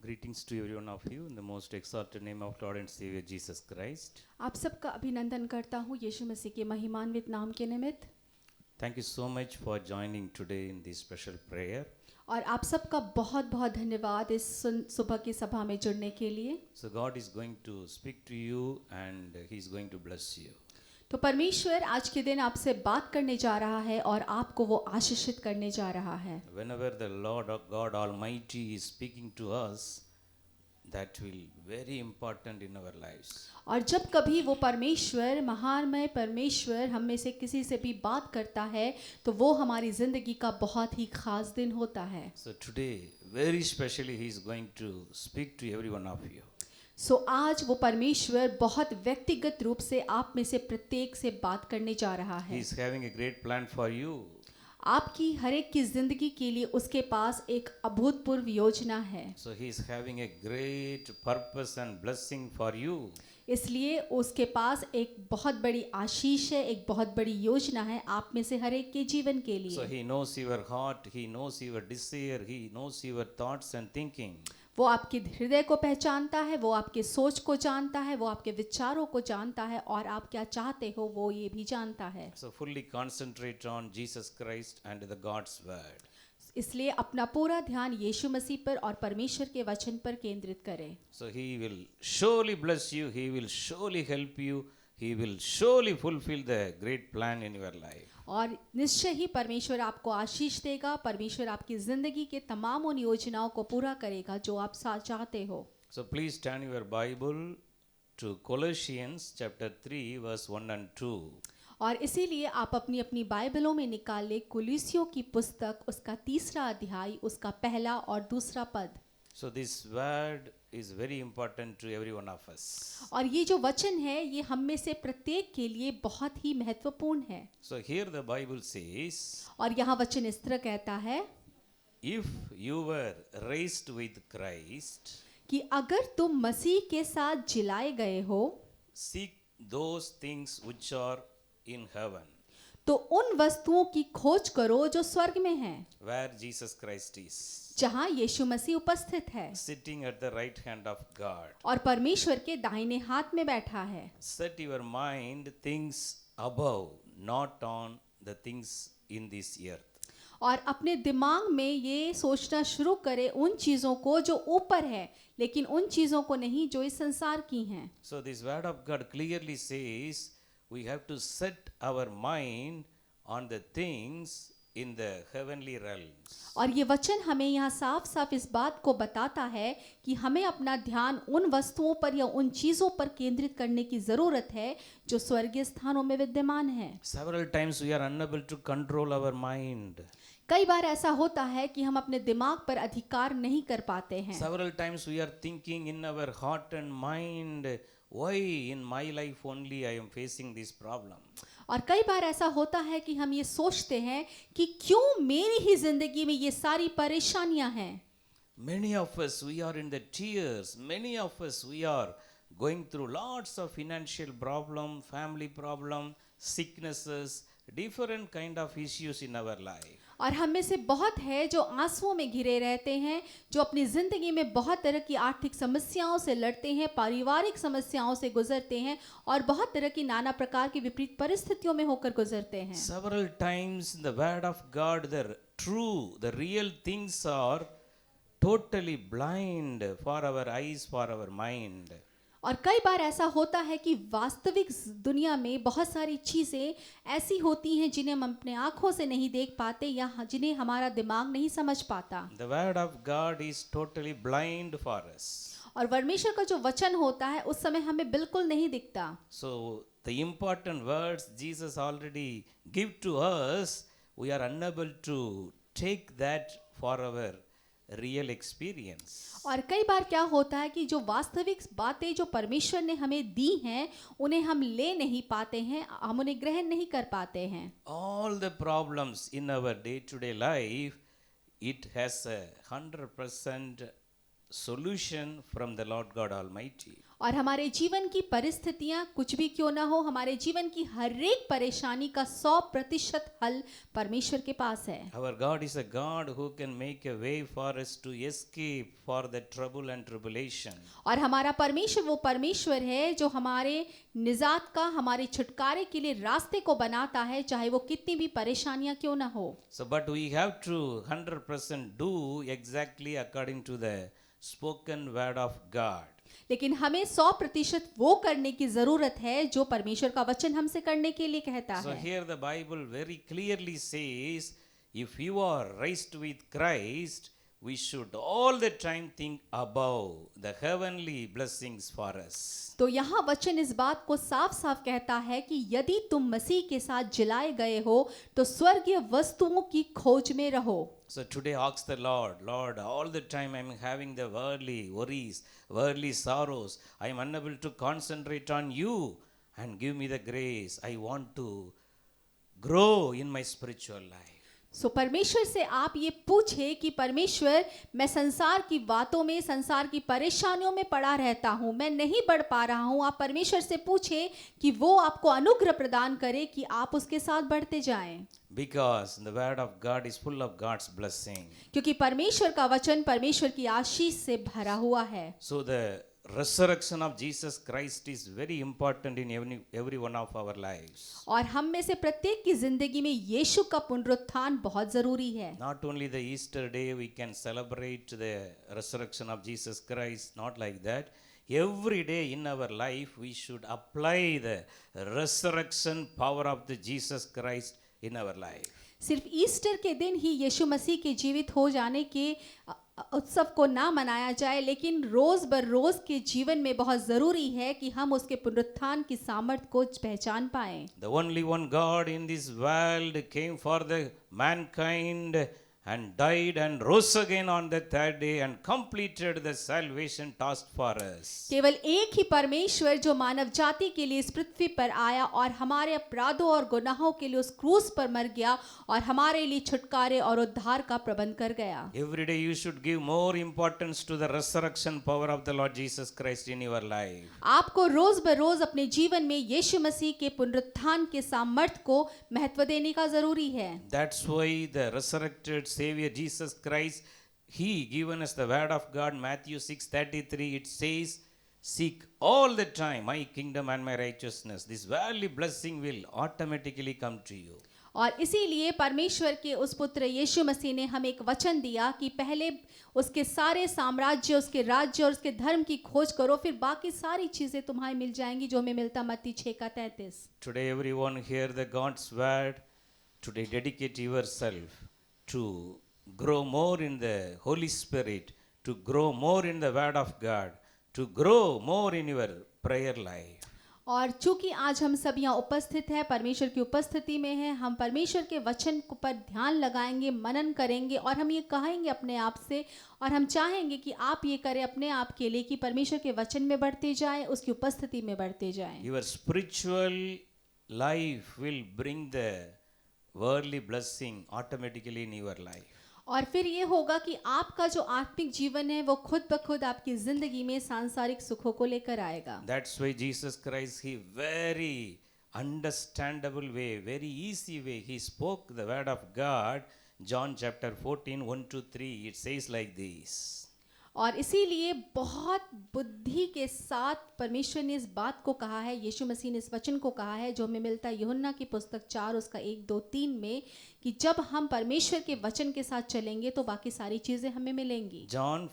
Greetings to every one of you in the most exalted name of Lord and Savior Jesus Christ. आप सबका अभिनंदन करता हूँ यीशु मसीह के महिमान्वित नाम के निमित्त। Thank you so much for joining today in this special prayer. और आप सबका बहुत बहुत धन्यवाद इस सुबह की सभा में जुड़ने के लिए। So God is going to speak to you and He is going to bless you. तो परमेश्वर आज के दिन आपसे बात करने जा रहा है और आपको वो आशीषित करने जा रहा है। Whenever the Lord God Almighty is speaking to us, that will very important in our lives. और जब कभी वो परमेश्वर महानमय परमेश्वर हम में से किसी से भी बात करता है तो वो हमारी जिंदगी का बहुत ही खास दिन होता है। So today, very specially, He is going to speak to every one of you. आज वो परमेश्वर बहुत व्यक्तिगत रूप से आप में से प्रत्येक से बात करने जा रहा He है। is having a great plan for you. आपकी हर एक की जिंदगी के लिए उसके पास एक अभूतपूर्व योजना है, So He is having a great purpose and blessing for you. इसलिए उसके पास एक बहुत बड़ी आशीष है, एक बहुत बड़ी योजना है आप में से हर एक के जीवन के So लिए। He knows your heart, He knows your desire, He knows your thoughts and thinking. वो आपके हृदय को पहचानता है, वो आपके सोच को जानता है, वो आपके विचारों को जानता है और आप क्या चाहते हो वो ये भी जानता है। So fully concentrate on Jesus Christ and the God's word. इसलिए अपना पूरा ध्यान यीशु मसीह पर और परमेश्वर के वचन पर केंद्रित करें। So He will surely bless you, He will surely help you, He will surely fulfill the great plan in your life. और निश्चय ही परमेश्वर आपको आशीष देगा, परमेश्वर आपकी जिंदगी के तमाम उन योजनाओं को पूरा करेगा जो आप चाहते हो। So please turn your Bible to Colossians chapter 3 verse 1 and 2. और इसीलिए आप अपनी अपनी बाइबलों में निकाल ले कुलीसियों की पुस्तक उसका 3रा अध्याय उसका पहला और दूसरा पद। So this word is very important to every one of us. और ये जो वचन है ये हम में से प्रत्येक के लिए बहुत ही महत्वपूर्ण है। So here the Bible says, और यहाँ वचन इस तरह कहता है if you were raised with Christ, कि अगर तुम मसीह के साथ जिलाए गए हो seek those things which are in heaven, तो उन वस्तुओं की खोज करो जो स्वर्ग में हैं, where Jesus Christ is, जहाँ यीशु मसीह उपस्थित है sitting at the right hand of God. और परमेश्वर के दाहिने हाथ में बैठा है। Set your mind things above, not on the things in this earth. और अपने दिमाग में ये सोचना शुरू करे उन चीज़ों को जो ऊपर है, लेकिन उन चीज़ों को नहीं जो इस संसार की हैं। So this word of God clearly says we have to set our mind on the things in the heavenly realms. और ये वचन हमें यहाँ साफ साफ इस बात को बताता है कि हमें अपना ध्यान उन वस्तुओं पर या उन चीज़ों पर केंद्रित करने की ज़रूरत है जो स्वर्गीय स्थानों में विद्यमान है। Several times we are unable to control our mind. कई बार ऐसा होता है कि हम अपने दिमाग पर अधिकार नहीं कर पाते हैं। Several times we are thinking in our heart and mind, why in my life only I am facing this problem? और कई बार ऐसा होता है कि हम ये सोचते हैं कि क्यों मेरी ही जिंदगी में ये सारी परेशानियां हैं। Many of us, we are in the tears. Many of us, we are going through lots of financial problem, family problem, sicknesses, different kind of issues in our life. और हम में से बहुत है जो आंसुओं में घिरे रहते हैं, जो अपनी जिंदगी में बहुत तरह की आर्थिक समस्याओं से लड़ते हैं, पारिवारिक समस्याओं से गुजरते हैं और बहुत तरह की नाना प्रकार की विपरीत परिस्थितियों में होकर गुजरते हैं। Several times in the word of God, the true, the real things are totally blind for our eyes, for our mind. और कई बार ऐसा होता है कि वास्तविक दुनिया में बहुत सारी चीज़ें ऐसी होती हैं जिन्हें हम अपने आँखों से नहीं देख पाते या जिन्हें हमारा दिमाग नहीं समझ पाता। The word of God is totally blind for us. और परमेश्वर का जो वचन होता है उस समय हमें बिल्कुल नहीं दिखता। So the important words Jesus already give to us, we are unable to take that for our real experience. और कई बार क्या होता है कि जो वास्तविक बातें जो परमेश्वर ने हमें दी हैं उन्हें हम ले नहीं पाते हैं, हम उन्हें ग्रहण नहीं कर पाते हैं। All the problems in our day-to-day life, it has a 100% solution from the Lord God Almighty. और हमारे जीवन की परिस्थितियां कुछ भी क्यों ना हो, हमारे जीवन की हर एक परेशानी का 100% हल परमेश्वर के पास है। Our God is a God who can make a way for us to escape for the trouble and tribulation. और हमारा परमेश्वर वो परमेश्वर है जो हमारे निजात का, हमारे छुटकारे के लिए रास्ते को बनाता है, चाहे वो कितनी भी परेशानियां क्यों ना हो। So, but we have to 100% do exactly according to the spoken word of God. लेकिन हमें 100% वो करने की जरूरत है जो परमेश्वर का वचन हमसे करने के लिए कहता So है। here the Bible very clearly says, if you are raised with Christ, we should all the time think above the heavenly blessings for us. तो यहाँ वचन इस बात को साफ साफ कहता है कि यदि तुम मसीह के साथ जिलाए गए हो तो स्वर्गीय वस्तुओं की खोज में रहो। So today ask the Lord, Lord, all the time I'm having the worldly worries, worldly sorrows. I'm unable to concentrate on you, and give me the grace. I want to grow in my spiritual life. सो परमेश्वर से आप ये पूछे कि परमेश्वर, मैं संसार की बातों में, संसार की परेशानियों में पड़ा रहता हूँ, मैं नहीं बढ़ पा रहा हूँ। आप परमेश्वर से पूछे कि वो आपको अनुग्रह प्रदान करे कि आप उसके साथ बढ़ते जाएं। Because the word of God is full of God's blessing. क्योंकि परमेश्वर का वचन परमेश्वर की आशीष से भरा हुआ है। So the resurrection of Jesus Christ is very important in every one of our lives. और हम में से प्रत्येक की जिंदगी में यीशु का पुनरुत्थान बहुत जरूरी है। Not only the Easter day we can celebrate the resurrection of Jesus Christ, not like that. Every day in our life we should apply the resurrection power of the Jesus Christ in our life. सिर्फ Easter के दिन ही यीशु मसीह के जीवित हो जाने के उत्सव को ना मनाया जाए, लेकिन रोज बर रोज के जीवन में बहुत जरूरी है कि हम उसके पुनरुत्थान की सामर्थ को पहचान पाएं। The only one God in this world came for the mankind and died and rose again on the third day and completed the salvation task for us. केवल एक ही परमेश्वर जो मानव जाति के लिए इस पृथ्वी पर आया और हमारे अपराधों और गुनाहों के लिए उस क्रूस पर मर गया और हमारे लिए छुटकारे और उद्धार का प्रबंध कर गया। Every day you should give more importance to the resurrection power of the Lord Jesus Christ in your life. आपको रोज बरोज अपने जीवन में यीशु मसीह के पुनरुत्थान के सामर्थ को महत्व देने का जरूरी है। That's why the resurrected Savior Jesus Christ, He given us the word of God. Matthew 6:33, it says, seek all the time my kingdom and my righteousness. This worldly blessing will automatically come to you. और इसीलिए परमेश्वर के उस पुत्र यीशु मसीह ने हमें एक वचन दिया कि पहले उसके सारे साम्राज्य, उसके राज्य और उसके धर्म की खोज करो, फिर बाकी सारी चीजें तुम्हारी मिल जाएंगी, जो हमें मिलता मत्ती 6:33। Today everyone hear the God's word. Today dedicate yourself to grow more in the Holy Spirit, to grow more in the word of God, to grow more in your prayer life. और चूंकि आज हम सब यहाँ उपस्थित हैं, परमेश्वर की उपस्थिति में हैं, हम परमेश्वर के वचन पर ध्यान लगाएंगे, मनन करेंगे और हम ये कहेंगे अपने आप से, और हम चाहेंगे कि आप ये करें अपने आप के लिए कि परमेश्वर के वचन में बढ़ते जाएं, उसकी उपस्थिति में बढ़ते जाएं। Your spiritual life will bring the worldly blessing automatically in your life. और फिर ये होगा कि आपका जो आत्मिक जीवन है वो खुद ब खुद आपकी जिंदगी में सांसारिक सुखों को लेकर आएगा। That's why Jesus Christ, He very understandable way, very easy way, He spoke the word of God. John chapter 14, 1-3, it says like this. और इसीलिए बहुत बुद्धि के साथ परमेश्वर ने इस बात को कहा है, यीशु मसीह ने इस वचन को कहा है, जो हमें मिलता है यूहन्ना की पुस्तक 4 उसका 1-2-3 में, कि जब हम परमेश्वर के वचन के साथ चलेंगे तो बाकी सारी चीजें हमें मिलेंगी। John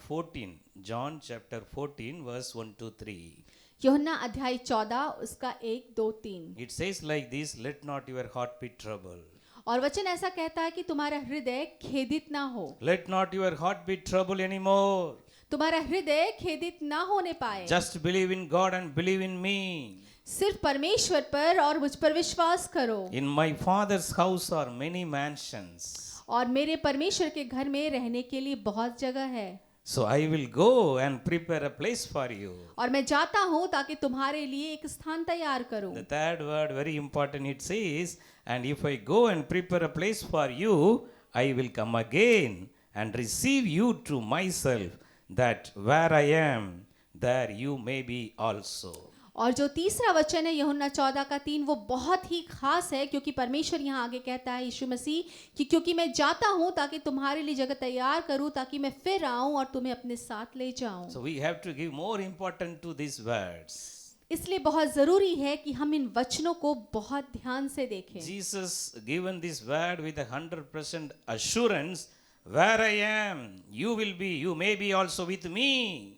chapter 14 verse 1-3. यूहन्ना अध्याय 14 उसका 1-2-3। It says like this, let not your heart be troubled. और वचन ऐसा कहता है कि तुम्हारा हृदय खेदित ना हो। Let not your heart be troubled anymore. तुम्हारा हृदय खेदित ना होने पाए। Just believe in God and believe in me. सिर्फ परमेश्वर पर और मुझ पर विश्वास करो। In my Father's house are many mansions. और मेरे परमेश्वर के घर में रहने के लिए बहुत जगह है। So I will go and prepare a place for you. और मैं जाता हूँ ताकि तुम्हारे लिए एक स्थान तैयार करूँ। The third word very important, it says, and if I go and prepare a place for you, I will come again and receive you to myself, that where I am, there you may be also. और जो तीसरा वचन है यूहन्ना 14:3 वो बहुत ही खास है, क्योंकि परमेश्वर यहाँ आगे कहता है यीशु मसीह कि क्योंकि मैं जाता हूँ ताकि तुम्हारे लिए जगह तैयार करूँ, ताकि मैं फिर आऊँ और तुम्हें अपने साथ ले जाऊँ। So we have to give more importance to these words. इसलिए बहुत जरूरी है कि हम इन वचनों को बहुत ध्यान से देखें। Jesus given this word with 100% assurance, where I am, you will be, you may be also with me.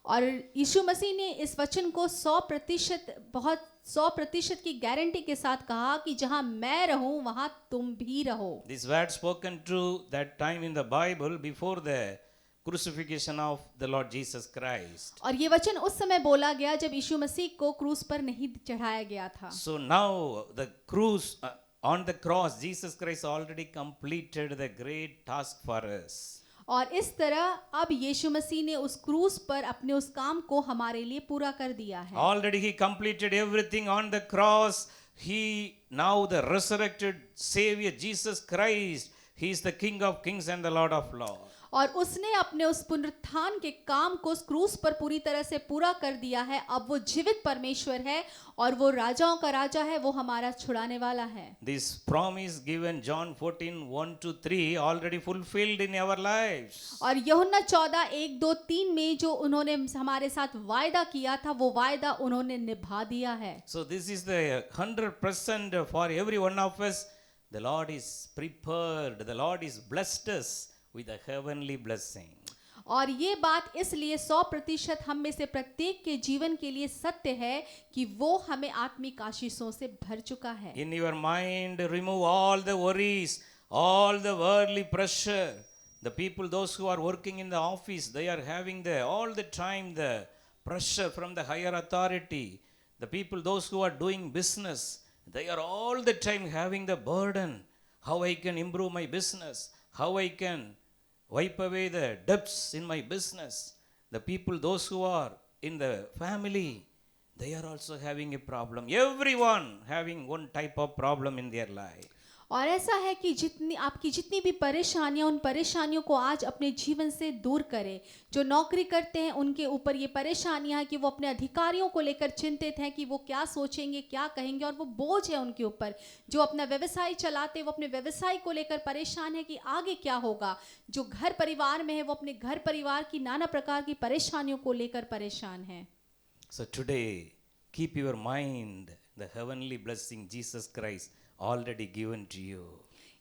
और यीशु मसीह ने इस वचन को 100% की गारंटी के साथ कहा कि जहां मैं रहूं वहां तुम भी रहो। This word spoken to that time in the Bible before the crucifixion of the Lord Jesus Christ. और ये वचन उस समय बोला गया जब यीशु मसीह को क्रूस पर नहीं चढ़ाया गया था। So now the cruise on the cross, Jesus Christ already completed the great task for us. और इस तरह अब यीशु मसीह ने उस क्रूस पर अपने उस काम को हमारे लिए पूरा कर दिया है। Already he completed everything on the cross. He now the resurrected Savior Jesus Christ. He is the King of Kings and the Lord of Lords. और उसने अपने उस पुनरुत्थान के काम को उस क्रूस पर पूरी तरह से पूरा कर दिया है। अब वो जीवित परमेश्वर है और वो राजाओं का राजा है, वो हमारा छुड़ाने वाला है। This promise given John 14:1-3 already fulfilled in our lives. और यूहन्ना 14:1-2-3 में जो उन्होंने हमारे साथ वायदा किया था वो वायदा उन्होंने निभा दिया है। So this is the 100% for every one of us. The Lord is prepared. The Lord is blessed us with a heavenly blessing. और ये बात इसलिए 100% हम में से प्रत्येक के जीवन के लिए सत्य है कि वो हमें आत्मिक आशीषों से भर चुका है। In your mind, remove all the worries, all the worldly pressure. The people, those who are working in the office, they are having all the time the pressure from the higher authority. The people, those who are doing business, they are all the time having the burden. How I can improve my business? How I can wipe away the debts in my business? The people, those who are in the family, they are also having a problem. Everyone having one type of problem in their life. और ऐसा है कि आपकी जितनी भी परेशानियां, उन परेशानियों को आज अपने जीवन से दूर करें। जो नौकरी करते हैं उनके ऊपर ये परेशानियां हैं कि वो अपने अधिकारियों को लेकर चिंतित हैं कि वो क्या सोचेंगे, क्या कहेंगे, और वो बोझ है उनके ऊपर। जो अपना व्यवसाय चलाते हैं वो अपने व्यवसाय को लेकर परेशान है कि आगे क्या होगा। जो घर परिवार में है वो अपने घर परिवार की नाना प्रकार की परेशानियों को लेकर परेशान है। So today, keep your mind the heavenly blessing Jesus Christ already given to you.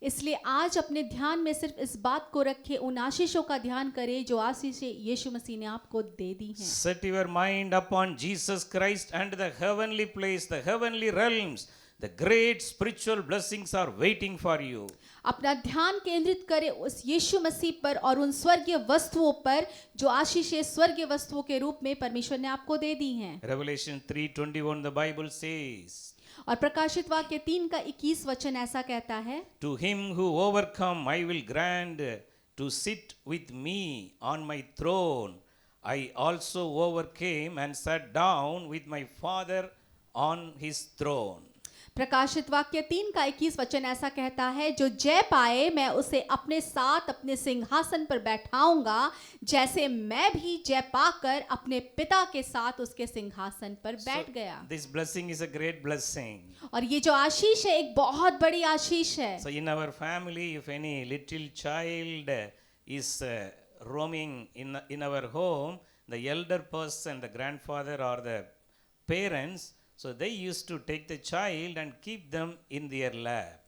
इसलिए आज अपने ध्यान में सिर्फ इस बात को रखें, उन आशीषों का ध्यान करें जो आशीषें यीशु मसीह ने आपको दे दी हैं। Set your mind upon Jesus Christ and the heavenly place, the heavenly realms. The great spiritual blessings are waiting for you. अपना ध्यान केंद्रित करें उस यीशु मसीह पर और उन स्वर्गीय वस्तुओं पर जो आशीषें स्वर्गीय वस्तुओं के रूप में परमेश्वर ने आपको दे दी हैं। Revelation 3:21 the Bible says, और प्रकाशित वाक्य 3:21 वचन ऐसा कहता है, To him who overcome I will grant to sit with me on my throne. I also overcame and sat down with my Father on his throne. प्रकाशित वाक्य 3:21 वचन ऐसा कहता है, जो जय पाए मैं उसे अपने साथ अपने सिंहासन पर बैठाऊंगा, जैसे मैं भी जय पाकर अपने पिता के साथ उसके सिंहासन पर बैठ गया। This blessing is a great blessing. और ये जो आशीष है एक बहुत बड़ी आशीष है। So in our family, if any little child is roaming in our home, the elder person, the grandfather or the parents, so they used to take the child and keep them in their lap.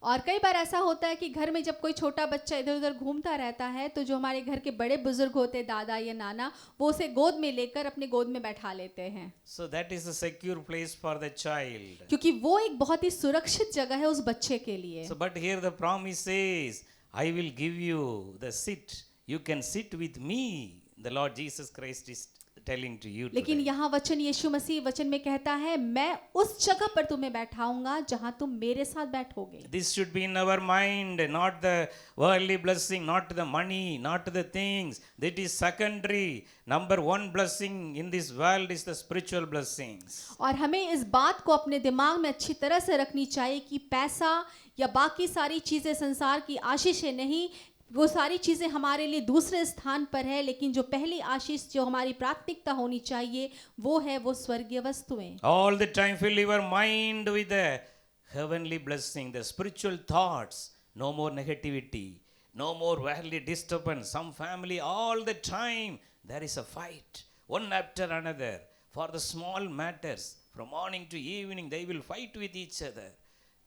और कई बार ऐसा होता है कि घर में जब कोई छोटा बच्चा इधर उधर घूमता रहता है तो जो हमारे घर के बड़े बुजुर्ग होते हैं, दादा या नाना, वो उसे गोद में लेकर अपने गोद में बैठा लेते हैं। So that is a secure place for the child. क्योंकि वो एक बहुत ही सुरक्षित जगह है उस बच्चे के लिए। So but here the promise says, I will give you the seat. You can sit with me. The Lord Jesus Christ is telling to you लेकिन today. यहाँ वचन यीशु मसीह वचन में कहता है, मैं उस जगह पर तुम्हें बैठाऊंगा जहां तुम मेरे साथ बैठोगे। This should be in our mind, not the worldly blessing, not the money, not the things. That is secondary. Number one blessing in this world is the spiritual blessings. और हमें इस बात को अपने दिमाग में अच्छी तरह से रखनी चाहिए कि पैसा या बाकी सारी चीजें संसार की आशीषें नहीं, वो सारी चीज़ें हमारे लिए दूसरे स्थान पर है, लेकिन जो पहली आशीष जो हमारी प्राथमिकता होनी चाहिए वो स्वर्गीय वस्तुएं। All the time fill your mind with the heavenly blessing, the spiritual thoughts. No more negativity, no more worldly disturbance. Some family, all the time, there is a fight, one after another. For the small matters, from morning to evening, they will fight with each other.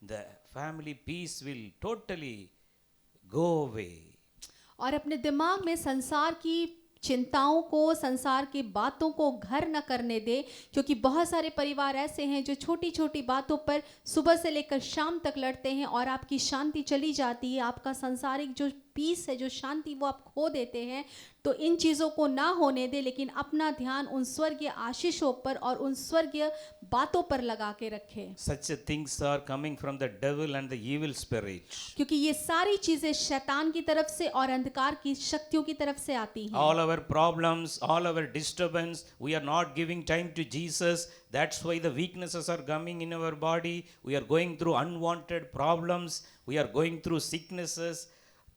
The family peace will totally go away. और अपने दिमाग में संसार की चिंताओं को, संसार की बातों को घर न करने दे, क्योंकि बहुत सारे परिवार ऐसे हैं जो छोटी छोटी बातों पर सुबह से लेकर शाम तक लड़ते हैं और आपकी शांति चली जाती है, आपका सांसारिक जो पीस है, जो शांति, वो आप खो देते हैं। तो इन चीज़ों को ना होने दे, लेकिन अपना ध्यान उन स्वर्गीय आशीषों पर और उन स्वर्गीय बातों पर लगा के रखें, Such things are coming from the devil and the evil spirit. क्योंकि ये सारी चीज़ें शैतान की तरफ से और अंधकार की शक्तियों की तरफ से आती हैं। All our problems, all our disturbance, we are not giving time to Jesus. That's why the weaknesses are coming in our body. We are going through unwanted problems. We are going through sicknesses,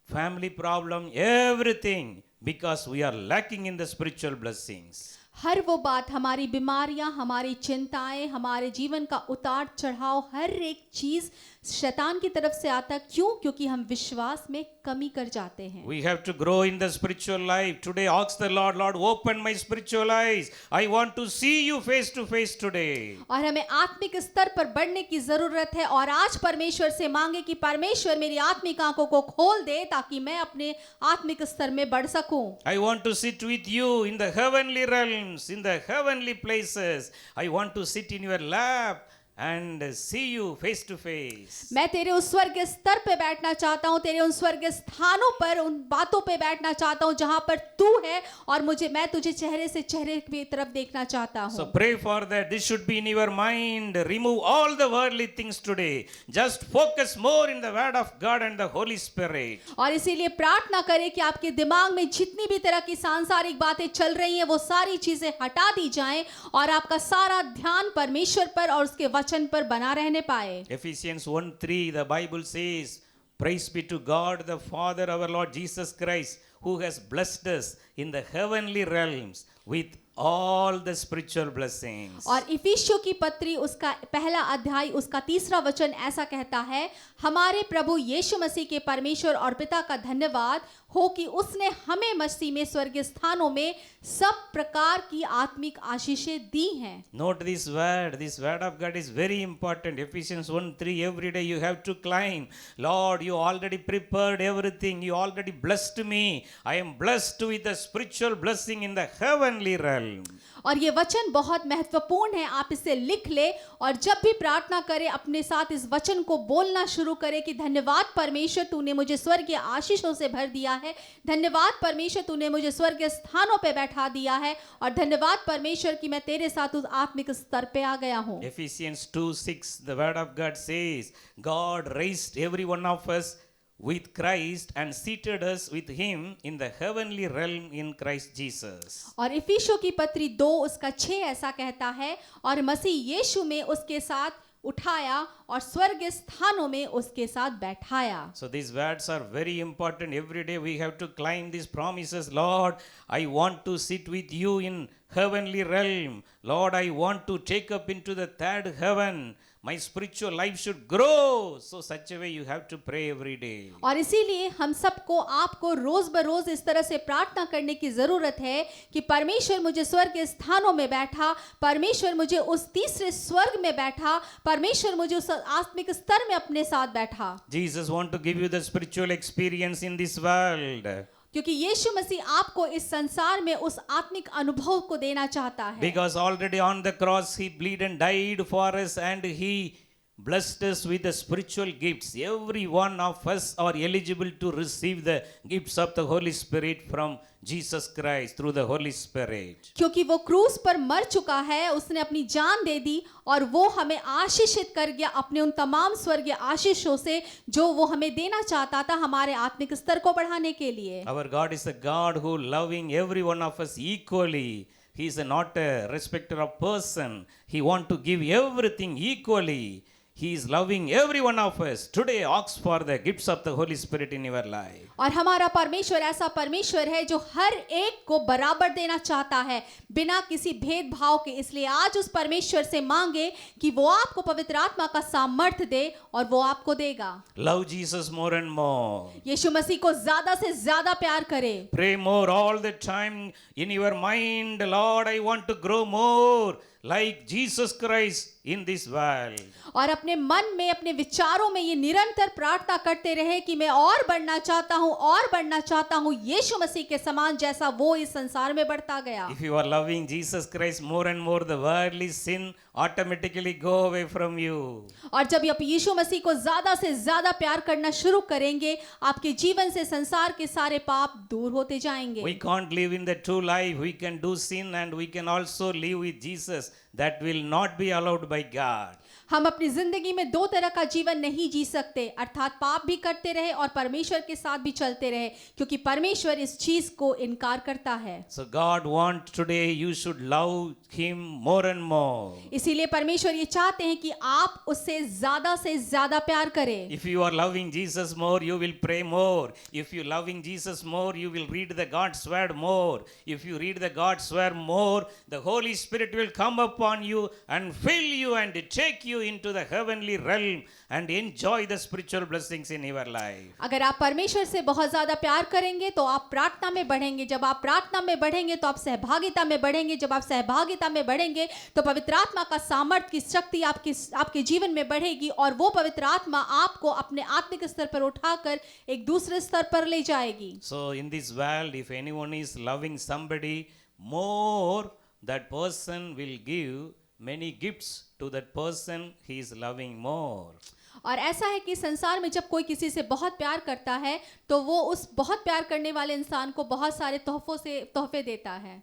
family problem, everything, because we are lacking in the spiritual blessings. हर वो बात, हमारी बीमारियां, हमारी चिंताएं, हमारे जीवन का उतार चढ़ाव, हर एक चीज शैतान की तरफ से आता। क्यों? क्योंकि हम विश्वास में कमी कर जाते हैं। We have to grow in the spiritual life. Today ask the Lord, Lord, open my spiritual eyes. I want to see you face to face today. और हमें आत्मिक स्तर पर बढ़ने की जरूरत है और आज परमेश्वर से मांगे कि परमेश्वर मेरी आत्मिक आंखों को खोल दे ताकि मैं अपने आत्मिक स्तर में बढ़ सकूं। I want to sit with you in the heavenly realms, in the heavenly places. I want to sit in your lap and see you face to face. मैं तेरे उस स्वर्गीय स्तर पे बैठना चाहता हूँ, तेरे उन स्वर्गीय स्थानों पर, उन बातों पे बैठना चाहता हूँ जहाँ पर तू है और मैं तुझे चेहरे से चेहरे की तरफ देखना चाहता So हूँ। pray for that. This should be in your mind. Remove all the worldly things today. Just focus more in the word of God and the Holy Spirit. और इसीलिए प्रार्थना करें कि आपके दिमाग में जितनी भी तरह की सांसारिक बातें चल रही हैं वो सारी चीजें हटा दी जाएं और आपका सारा ध्यान परमेश्वर पर और उसके वचन पर बना रहने पाए। Ephesians 1:3, the Bible says, praise be to God the Father, our Lord Jesus Christ, who has blessed us in the heavenly realms with all the spiritual blessings. और इफिसियों की पत्री उसका पहला अध्याय उसका 3रा वचन ऐसा कहता है, हमारे प्रभु यीशु मसीह के परमेश्वर और पिता का धन्यवाद हो कि उसने हमें मसीह में स्वर्गीय स्थानों में सब प्रकार की आत्मिक आशीषें दी हैं। Note this word of God is very important. Ephesians 1:3, every day you have to climb. Lord, you already prepared everything. You already blessed me. I am blessed with the spiritual blessing in the heavenly realm. और ये वचन बहुत महत्वपूर्ण है, आप इसे लिख ले और जब भी प्रार्थना करें अपने साथ इस वचन को बोलना शुरू करें कि धन्यवाद परमेश्वर, तूने मुझे स्वर्गीय आशीषों से भर दिया है। धन्यवाद परमेश्वर, तूने मुझे स्वर्गीय स्थानों पे बैठा दिया है और धन्यवाद परमेश्वर कि मैं तेरे साथ उस आत्मिक स्तर पे आ गया हूँ। Ephesians 2:6, the word of God says, God raised every one of us with Christ and seated us with him in the heavenly realm in Christ Jesus. और इफिसियों की पत्री 2 उसका 6 ऐसा कहता है, और मसीह यीशु में उसके साथ उठाया और स्वर्गीय स्थानों में उसके साथ बैठाया। So these words are very important. Every day we have to climb these promises. Lord, I want to sit with you in heavenly realm. Lord, I want to take up into the third heaven. My spiritual life should grow. So such a way you have to pray every day. और इसीलिए हम सबको आपको रोज बरोज इस तरह से प्रार्थना करने की जरूरत है कि परमेश्वर मुझे स्वर्ग के स्थानों में बैठा, परमेश्वर मुझे उस तीसरे स्वर्ग में बैठा, परमेश्वर मुझे उस आत्मिक स्तर में अपने साथ बैठा। Jesus want to give you the spiritual experience in this world. क्योंकि यीशु मसीह आपको इस संसार में उस आत्मिक अनुभव को देना चाहता है। Because already on the cross he bled and died for us and he blessed us with the spiritual gifts. Every one of us are eligible to receive the gifts of the Holy Spirit from Jesus Christ through the Holy Spirit. क्योंकि वो क्रूस पर मर चुका है, उसने अपनी जान दे दी और वो हमें आशीषित कर गया अपने उन तमाम स्वर्गीय आशीषों से जो वो हमें देना चाहता था हमारे आत्मिक स्तर को बढ़ाने के लिए। Our God is a God who loving every one of us equally. He is not a respecter of person. He want to give everything equally. He is loving every one of us. Today, ask for the gifts of the Holy Spirit in your life. और हमारा परमेश्वर ऐसा परमेश्वर है जो हर एक को बराबर देना चाहता है बिना किसी भेदभाव के। इसलिए आज उस परमेश्वर से मांगे कि वो आपको पवित्र आत्मा का सामर्थ्य दे और वो आपको देगा। Love Jesus more and more. यीशु मसीह को ज्यादा से ज्यादा प्यार करे। Pray more all the time in your mind. Lord, I want to grow more like Jesus Christ in this world. और अपने मन में अपने विचारों में ये निरंतर प्रार्थना करते रहे कि मैं और बढ़ना चाहता हूँ यीशु मसीह के समान जैसा वो इस संसार में बढ़ता गया। If you are loving Jesus Christ more and more, the worldly sin automatically go away from you. और जब आप यीशु मसीह को ज्यादा से ज्यादा प्यार करना शुरू करेंगे आपके जीवन से संसार के सारे पाप दूर होते जाएंगे। We can't live in the true life. We can do sin and we can also live with Jesus. That will not be allowed by God. हम अपनी जिंदगी में दो तरह का जीवन नहीं जी सकते, अर्थात पाप भी करते रहे और परमेश्वर के साथ भी चलते रहे, क्योंकि परमेश्वर इस चीज को इनकार करता है। So God wants today you should love Him more and more. इसीलिए परमेश्वर ये चाहते हैं कि आप उससे से ज्यादा प्यार करें। If you are loving Jesus more, you will pray more. If you loving Jesus more, you will read the God's word more. If you read the God's word more, the Holy Spirit will come upon you and fill you and take you into the heavenly realm and enjoy the spiritual blessings in your life. अगर आप परमेश्वर से बहुत ज्यादा प्यार करेंगे तो आप प्रार्थना में बढ़ेंगे। जब आप प्रार्थना में बढ़ेंगे तो आप सहभागिता में बढ़ेंगे। जब आप सहभागिता में बढ़ेंगे तो पवित्र आत्मा का सामर्थ्य की शक्ति आपके जीवन में बढ़ेगी और वो पवित्र आत्मा आपको अपने आत्मिक स्तर पर उठाकर एक दूसरे स्तर पर ले जाएगी। So in this world, if anyone is loving somebody more, that person will give many gifts to that person he is loving more. और ऐसा है कि संसार में जब कोई किसी से बहुत प्यार करता है तो वो उस बहुत प्यार करने वाले इंसान को बहुत सारे तोहफे देता है।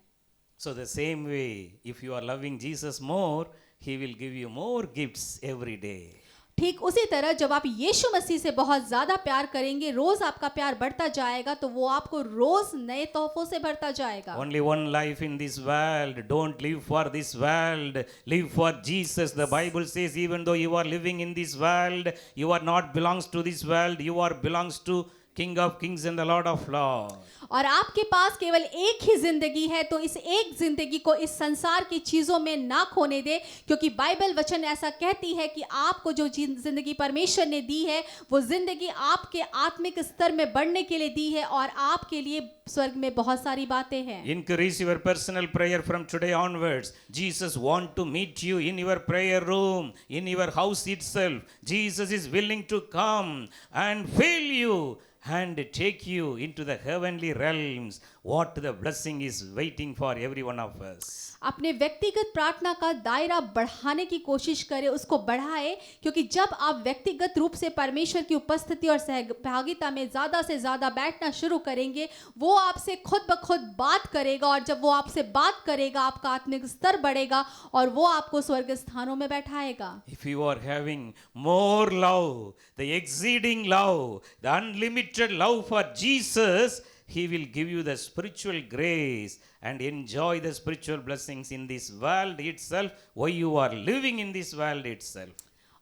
So the same way, if you are loving Jesus more, he will give you more gifts every day. ठीक उसी तरह जब आप यीशु मसीह से बहुत ज्यादा प्यार करेंगे, रोज आपका प्यार बढ़ता जाएगा तो वो आपको रोज नए तोहफों से भरता जाएगा। Only one life in this world. Don't live for this world. Live for Jesus. The Bible says even though you are living in this world, you are not belongs to this world. You are belongs to King of Kings and the Lord of Lords. और आपके पास केवल एक ही जिंदगी है तो इस एक जिंदगी को इस संसार की चीजों में ना खोने दे, क्योंकि बाइबल वचन ऐसा कहती है कि आपको जो जिंदगी परमेश्वर ने दी है वो जिंदगी आपके आत्मिक स्तर में बढ़ने के लिए दी है और आपके लिए स्वर्ग में बहुत सारी बातें हैं। Increase your personal prayer from today onwards. Jesus want to meet you in your prayer room, in your house itself. Jesus is willing to come and fill you and take you into the heavenly realms. What the blessing is waiting for every one of us. अपने व्यक्तिगत प्रार्थना का दायरा बढ़ाने की कोशिश करें, उसको बढ़ाएं, क्योंकि जब आप व्यक्तिगत रूप से परमेश्वर की उपस्थिति और सहभागिता में ज़्यादा से ज़्यादा बैठना शुरू करेंगे, वो आपसे खुद ब खुद बात करेगा और जब वो आपसे बात करेगा आपका आत्मिक स्तर बढ़ेगा और वो आपको स्वर्ग स्थानों में बैठाएगा। If you are having more love, the exceeding love, the unlimited love for Jesus, He will give you the spiritual grace and enjoy the spiritual blessings in this world itself, while you are living in this world itself.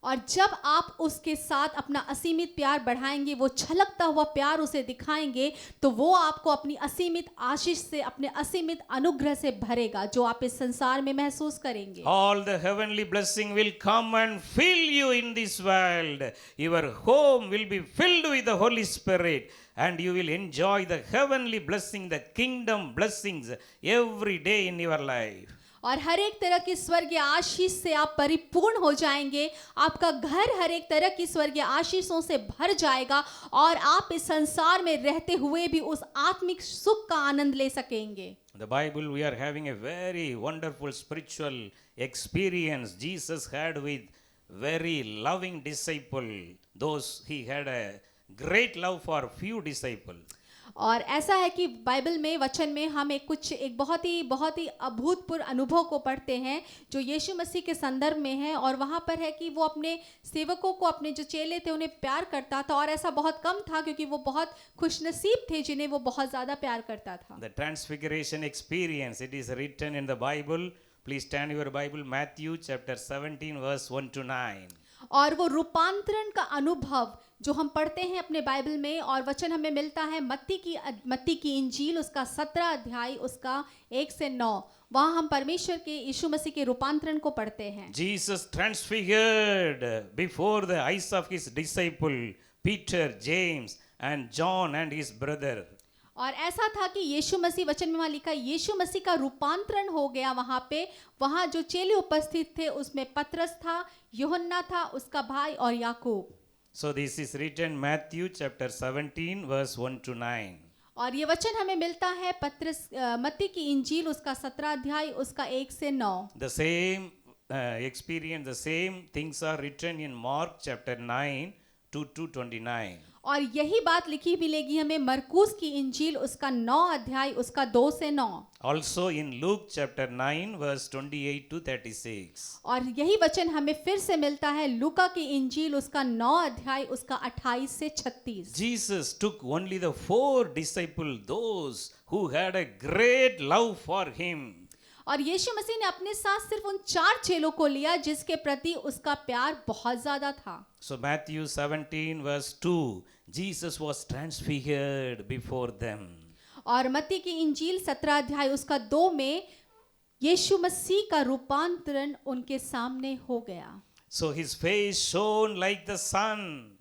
और जब आप उसके साथ अपना असीमित प्यार बढ़ाएंगे, वो छलकता हुआ प्यार उसे दिखाएंगे, तो वो आपको अपनी असीमित आशीष से, अपने असीमित अनुग्रह से भरेगा जो आप इस संसार में महसूस करेंगे। All the heavenly blessing will come and fill you in this world. Your home will be filled with the Holy Spirit and you will enjoy the heavenly blessing, the kingdom blessings every day in your life. और हर एक तरह की स्वर्गीय आशीष से आप परिपूर्ण हो जाएंगे। आपका घर हर एक तरह की स्वर्गीय आशीषों से भर जाएगा और आप इस संसार में रहते हुए भी उस आत्मिक सुख का आनंद ले सकेंगे। The Bible, we are having a very wonderful spiritual experience Jesus had with very loving disciple. Those he had a great love for few disciples. और ऐसा है कि बाइबल में वचन में हम एक बहुत ही अभूतपूर्व अनुभव को पढ़ते हैं जो यीशु मसीह के संदर्भ में है, और वहाँ पर है कि वो अपने सेवकों को, अपने जो चेले थे उन्हें प्यार करता था, और ऐसा बहुत कम था क्योंकि वो बहुत खुशनसीब थे जिन्हें वो बहुत ज़्यादा प्यार करता था। The transfiguration experience, it is written in the Bible. Please turn your Bible, Matthew chapter 17 verse 1 to 9. और वो रूपांतरण का अनुभव जो हम पढ़ते हैं अपने बाइबल में, और वचन हमें मिलता है मत्ती की इंजील उसका 17 अध्याय उसका 1 से 9। वहाँ हम परमेश्वर के यीशु मसीह के रूपांतरण को पढ़ते हैं। Jesus transfigured before the eyes of his disciple Peter, James and John and his brother. और ऐसा था कि यीशु मसीह, वचन में वहाँ लिखा, यीशु मसीह का रूपांतरण हो गया वहाँ पे। वहाँ जो चेले उपस्थित थे उसमें पतरस था, यूहन्ना था, उसका भाई और याकूब। So this is written Matthew chapter 17 verse 1 to 9. और ये वचन हमें मिलता है मत्ती की इंजील उसका 17 अध्याय उसका 1 से 9। The same experience, the same things are written in Mark chapter 9 to 29. और यही बात लिखी मिलेगी हमें मरकुस की इंजील उसका 9 अध्याय उसका 2 से 9। Also in Luke chapter 9 verse 28 to 36. और यही वचन हमें फिर से मिलता है लूका की इंजील उसका 9 अध्याय उसका 28 से 36। Jesus took only the 4 disciples, those who had a great love for him. और यीशु मसीह ने अपने साथ सिर्फ उन 4 चेलों को लिया जिसके प्रति उसका प्यार बहुत ज्यादा था। So Matthew 17 verse 2, Jesus was transfigured before them. और मत्ती की इंजील 17 अध्याय उसका 2 में यीशु मसीह का रूपांतरण उनके सामने हो गया। So his face shone like the sun.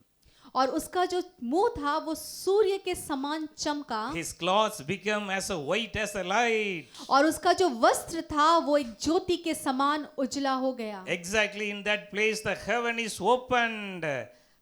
और उसका जो मुंह था वो सूर्य के समान चमका। His clothes became as white as a light. और उसका जो वस्त्र था वो एक ज्योति के समान उजला हो गया। Exactly in that place the heaven is opened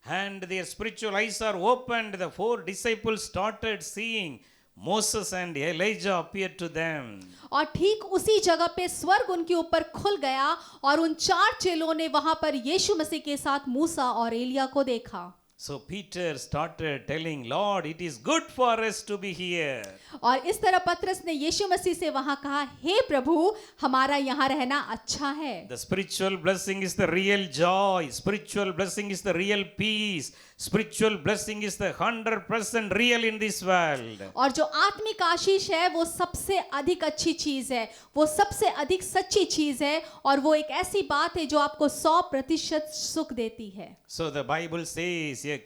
and their spiritual eyes are opened. The 4 disciples started seeing Moses and Elijah appeared to them. और ठीक उसी जगह पे स्वर्ग उनके ऊपर खुल गया और उन 4 चेलों ने वहां पर यीशु मसीह के साथ मूसा और एलिया को देखा। So Peter started telling, Lord, it is good for us to be here. और इस तरह पतरस ने यीशु मसीह से वहां कहा, हे प्रभु, हमारा यहाँ रहना अच्छा है। The spiritual blessing is the real joy. Spiritual blessing is the real peace. Spiritual blessing is the 100% real in this world. और जो आत्मिक आशीष है वो सबसे अधिक अच्छी चीज है, वो सबसे अधिक सच्ची चीज है, और वो एक ऐसी बात है जो आपको 100% सुख देती है। So the Bible says a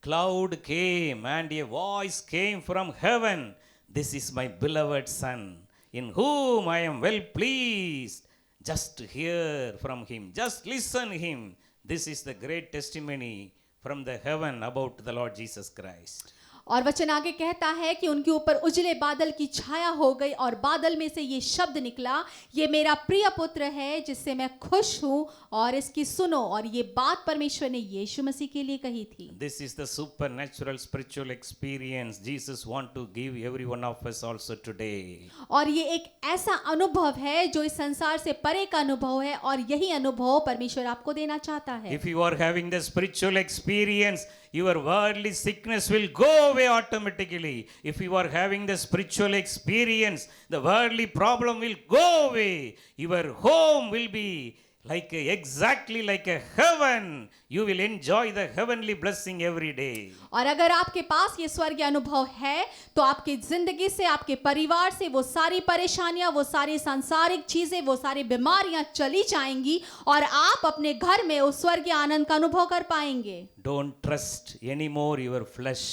cloud came and a voice came from heaven. This is my beloved son, in whom I am well pleased. Just hear from him. Just listen him. This is the great testimony from the heaven about the Lord Jesus Christ. और वचन आगे कहता है कि उनके ऊपर उजले बादल की छाया हो गई और बादल में से ये शब्द निकला, ये मेरा प्रिय पुत्र है जिससे मैं खुश हूँ और इसकी सुनो। और ये बात परमेश्वर ने यीशु मसीह के लिए कही थी। This is the supernatural spiritual experience Jesus want to give every one of us also today. और ये एक ऐसा अनुभव है जो इस संसार से परे का अनुभव है, और यही अनुभव परमेश्वर आपको देना चाहता है। If you are having the spiritual experience, your worldly sickness will go away automatically. If you are having the spiritual experience, the worldly problem will go away. Your home will be exactly like a heaven. You will enjoy the heavenly blessing every day. और अगर आपके पास ये स्वर्गीय अनुभव है तो आपकी जिंदगी से, आपके परिवार से वो सारी परेशानियां, वो सारी सांसारिक चीजें, वो सारी बीमारियां चली जाएंगी और आप अपने घर में उस स्वर्गीय आनंद का अनुभव कर पाएंगे। Don't trust anymore your flesh.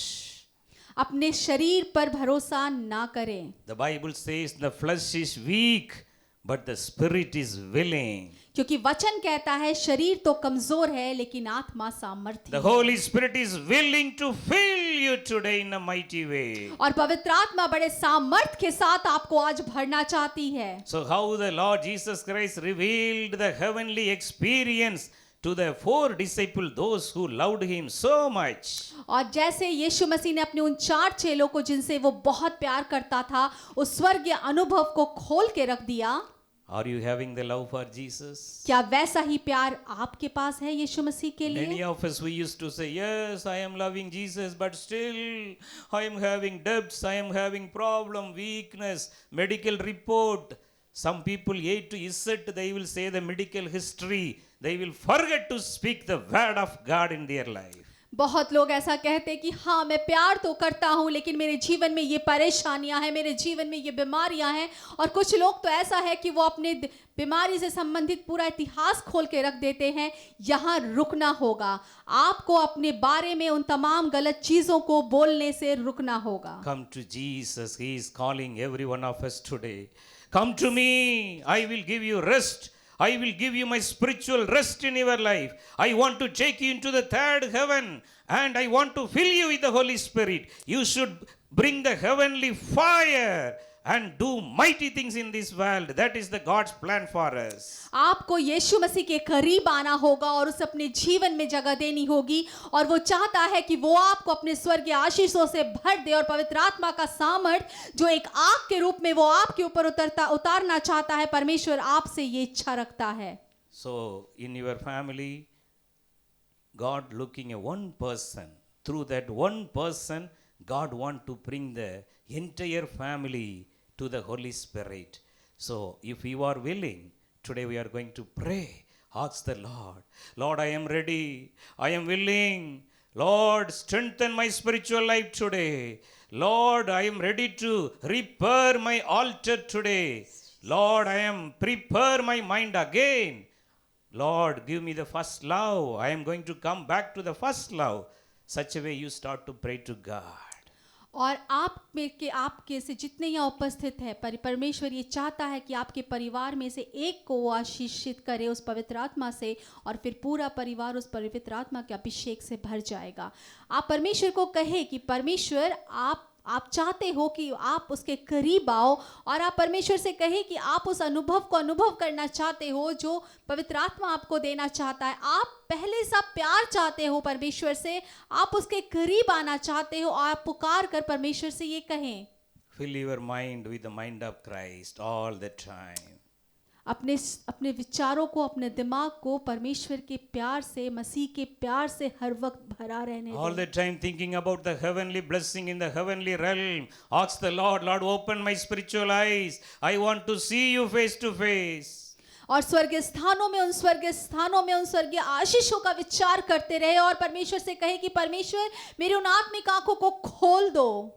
अपने शरीर पर भरोसा ना करें। The Bible says the flesh is weak, but the spirit is willing. क्योंकि वचन कहता है शरीर तो कमजोर है लेकिन आत्मा सामर्थी The है। Holy Spirit is willing to fill you today in a mighty way. और पवित्र आत्मा बड़े सामर्थ के साथ आपको आज भरना चाहती है। So how the Lord Jesus Christ revealed the heavenly experience to the 4 disciples, those who loved him so much. और जैसे यीशु मसीह ने अपने उन 4 चेलों को जिनसे वो बहुत प्यार करता था उस स्वर्गीय अनुभव को खोल के रख दिया। Are you having the love for Jesus? क्या वैसा ही प्यार आपके पास है यीशु मसीह के Many लिए? of us we used to say, yes, I am loving Jesus, but still I am having debts, I am having problem, weakness, medical report. Some people A to Z, they will say the medical history. They will forget to speak the word of God in their life. बहुत लोग ऐसा कहते हैं कि हाँ, मैं प्यार तो करता हूँ, लेकिन मेरे जीवन में ये परेशानियां हैं, मेरे जीवन में ये बीमारियां हैं। और कुछ लोग तो ऐसा है कि वो अपने बीमारी से संबंधित पूरा इतिहास खोल के रख देते हैं। यहाँ रुकना होगा, आपको अपने बारे में उन तमाम गलत चीजों को बोलने से रुकना होगा। Come to Jesus. He is calling every one of us today. Come to me. I will give you rest. I will give you my spiritual rest in your life. I want to take you into the third heaven and I want to fill you with the Holy Spirit. You should bring the heavenly fire and do mighty things in this world. That is the God's plan for us. आपको यीशु मसीह के करीब आना होगा और उसे अपने जीवन में जगह देनी होगी। और वो चाहता है कि वो आपको अपने स्वर्गीय आशीषों से भर दे और पवित्र आत्मा का सामर्थ जो एक आग के रूप में वो आपके ऊपर उतारना चाहता है। परमेश्वर आपसे ये इच्छा रखता है। So in your family, God looking at one person. Through that one person, God want to bring the entire family to the Holy Spirit. So if you are willing, today we are going to pray. Ask the Lord, Lord, I am ready. I am willing. Lord, strengthen my spiritual life today. Lord, I am ready to repair my altar today. Lord, I am prepare my mind again. Lord, give me the first love. I am going to come back to the first love. Such a way you start to pray to God. और आप में के आपके से जितने यहाँ उपस्थित हैं, परमेश्वर ये चाहता है कि आपके परिवार में से एक को वो आशीषित करे उस पवित्र आत्मा से, और फिर पूरा परिवार उस पवित्र आत्मा के अभिषेक से भर जाएगा। आप परमेश्वर को कहे कि परमेश्वर आप चाहते हो कि आप उसके करीब आओ, और आप परमेश्वर से कहे कि आप उस अनुभव को अनुभव करना चाहते हो जो पवित्र आत्मा आपको देना चाहता है। आप पहले सा प्यार चाहते हो परमेश्वर से, आप उसके करीब आना चाहते हो, और आप पुकार कर परमेश्वर से ये कहें। Fill your mind with the mind of Christ all the time. अपने विचारों को, अपने दिमाग को परमेश्वर के प्यार से, मसीह के प्यार से हर वक्त भरा रहने All दें। the time thinking about the heavenly blessing in the heavenly realm. Ask the Lord, Lord, open my spiritual eyes. I want to see you face to face. और स्वर्गीय स्थानों में उन स्वर्गीय आशीषों का विचार करते रहे, और परमेश्वर से कहे कि परमेश्वर मेरी उन आत्मिक आंखों को खोल दो।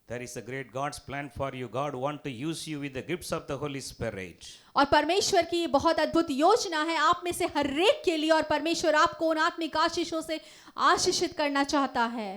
There is a great God's plan for you. God want to use you with the gifts of the Holy Spirit. और परमेश्वर की ये बहुत अद्भुत योजना है आप में से हर एक के लिए, और परमेश्वर आपको उन आत्मिक आशीषों से आशीषित करना चाहता है।